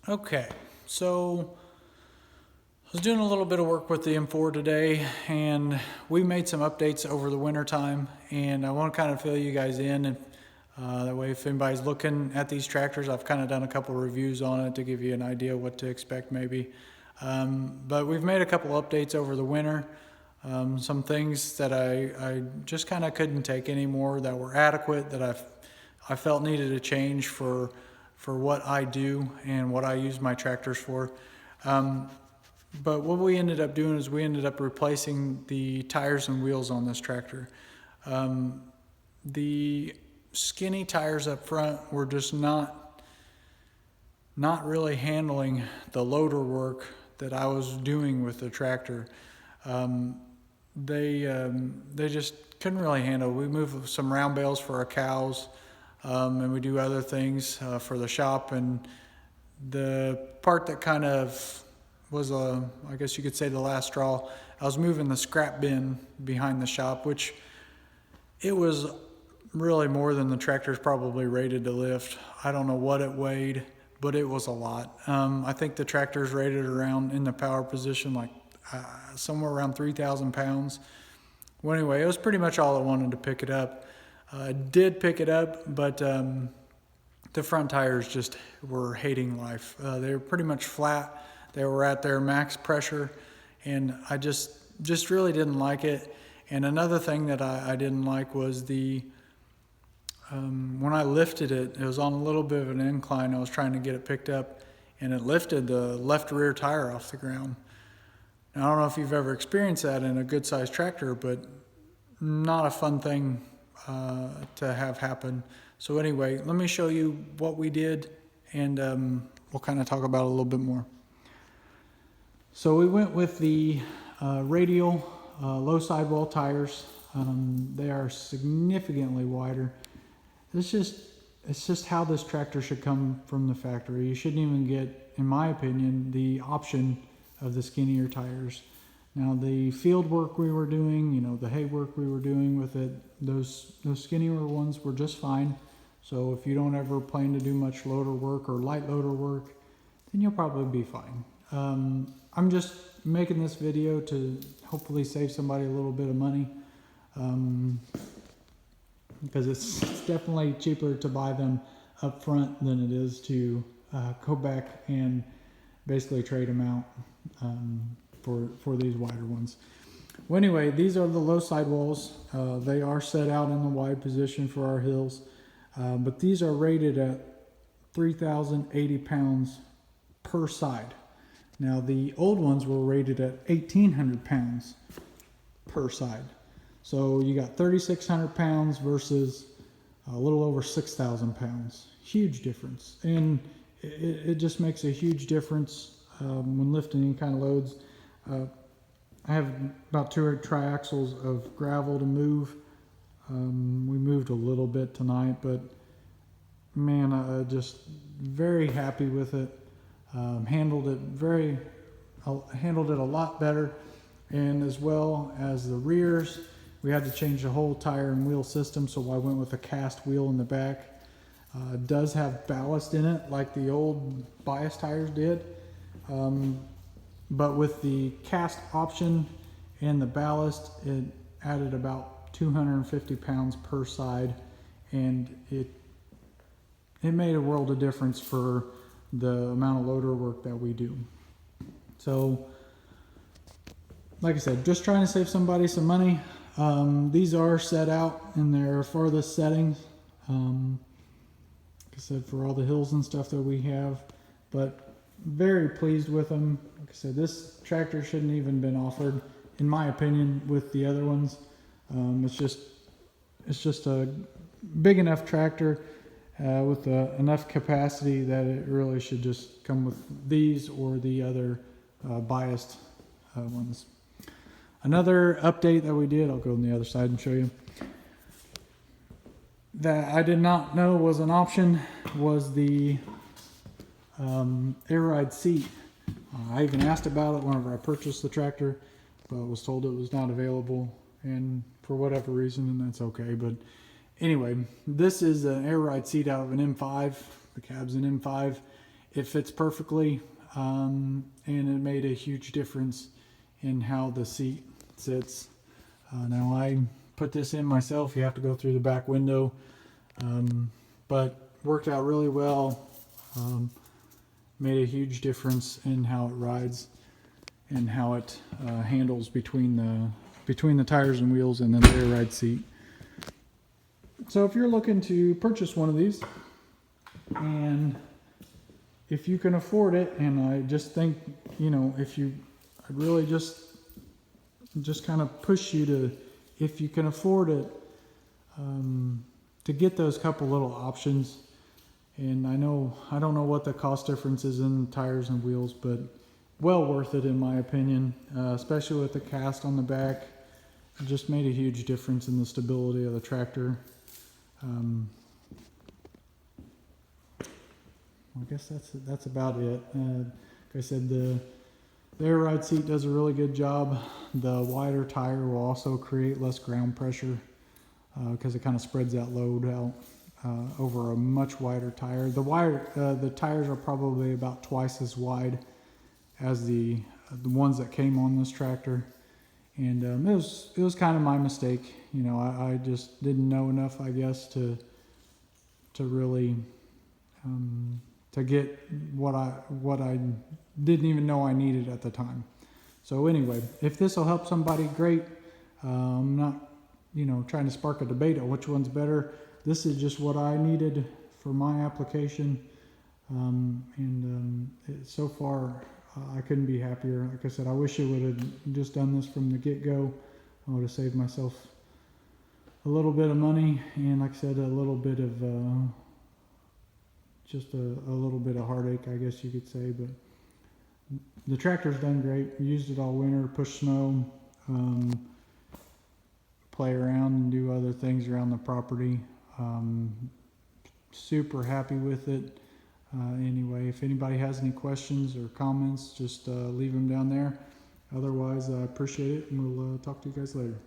Okay, so I was doing a little bit of work with the M4 today, and we made some updates over the winter time, and I want to kind of fill you guys in, and that way if anybody's looking at these tractors, I've kind of done a couple of reviews on it to give you an idea what to expect maybe. But we've made a couple updates over the winter. Some things that I just kind of couldn't take anymore that were adequate, that I felt needed a change for what I do and what I use my tractors for. But what we ended up doing is we ended up replacing the tires and wheels on this tractor. The skinny tires up front were just not really handling the loader work that I was doing with the tractor. They just couldn't really handle. We moved some round bales for our cows, and we do other things for the shop. And the part that kind of was I guess you could say the last straw, I was moving the scrap bin behind the shop, which it was really more than the tractor's probably rated to lift. I don't know what it weighed, but it was a lot. I think the tractor's rated around in the power position like somewhere around 3,000 pounds. Well, anyway, it was pretty much all I wanted to pick it up. I did pick it up, but the front tires just were hating life. They were pretty much flat. They were at their max pressure, and I just really didn't like it. And another thing that I didn't like was when I lifted it, it was on a little bit of an incline. I was trying to get it picked up, and it lifted the left rear tire off the ground. Now, I don't know if you've ever experienced that in a good-sized tractor, but not a fun thing to have happen. So anyway, let me show you what we did, and we'll kind of talk about it a little bit more. So we went with the Radial low sidewall tires. They are significantly wider. It's just how this tractor should come from the factory. You shouldn't even get, in my opinion, the option of the skinnier tires. Now the field work we were doing, the hay work we were doing with it, those skinnier ones were just fine. So if you don't ever plan to do much loader work or light loader work, then you'll probably be fine. I'm just making this video to hopefully save somebody a little bit of money, because it's definitely cheaper to buy them up front than it is to go back and basically trade them out for these wider ones. Well, anyway, these are the low sidewalls. They are set out in the wide position for our hills, but these are rated at 3,080 pounds per side. Now the old ones were rated at 1,800 pounds per side. So you got 3,600 pounds versus a little over 6,000 pounds. Huge difference. And it just makes a huge difference when lifting any kind of loads. I have about 2 triaxles of gravel to move. We moved a little bit tonight, but man, I'm just very happy with it. Handled it a lot better, and as well as the rears, we had to change the whole tire and wheel system, so I went with a cast wheel in the back. It does have ballast in it like the old bias tires did, but with the cast option and the ballast, it added about 250 pounds per side, and it made a world of difference for the amount of loader work that we do. So like I said, just trying to save somebody some money. These are set out in their farthest settings, like I said, for all the hills and stuff that we have, but very pleased with them. Like I said, this tractor shouldn't even been offered, in my opinion, with the other ones. It's just a big enough tractor with enough capacity that it really should just come with these or the other biased ones. Another update that we did, I'll go on the other side and show you, that I did not know was an option, was the air ride seat. I even asked about it whenever I purchased the tractor, but was told it was not available, and for whatever reason, and that's okay. But anyway, this is an air ride seat out of an M5. The cab's an M5, it fits perfectly, and it made a huge difference in how the seat sits. Now I put this in myself. You have to go through the back window, but worked out really well. Made a huge difference in how it rides and how it handles between the tires and wheels, and then the air ride seat. So if you're looking to purchase one of these, and if you can afford it, and I just think, you know, I'd really just kind of push you to, if you can afford it, to get those couple little options. And I don't know what the cost difference is in tires and wheels, but well worth it in my opinion, especially with the cast on the back. It just made a huge difference in the stability of the tractor. I guess that's about it. Like I said, the air ride seat does a really good job. The wider tire will also create less ground pressure because it kind of spreads that load out over a much wider tire. The tires are probably about twice as wide as the ones that came on this tractor, and it was kind of my mistake. You know, I just didn't know enough, I guess, to really to get what I didn't even know I needed at the time. So anyway, if this will help somebody, great. I'm not, you know, trying to spark a debate on which one's better. This is just what I needed for my application, so far I couldn't be happier. Like I said, I wish I would have just done this from the get-go. I would have saved myself a little bit of money, and like I said, a little bit of just a little bit of heartache, I guess you could say. But the tractor's done great. We used it all winter, push snow, play around and do other things around the property. Super happy with it. Anyway, if anybody has any questions or comments, just leave them down there. Otherwise, I appreciate it, and we'll talk to you guys later.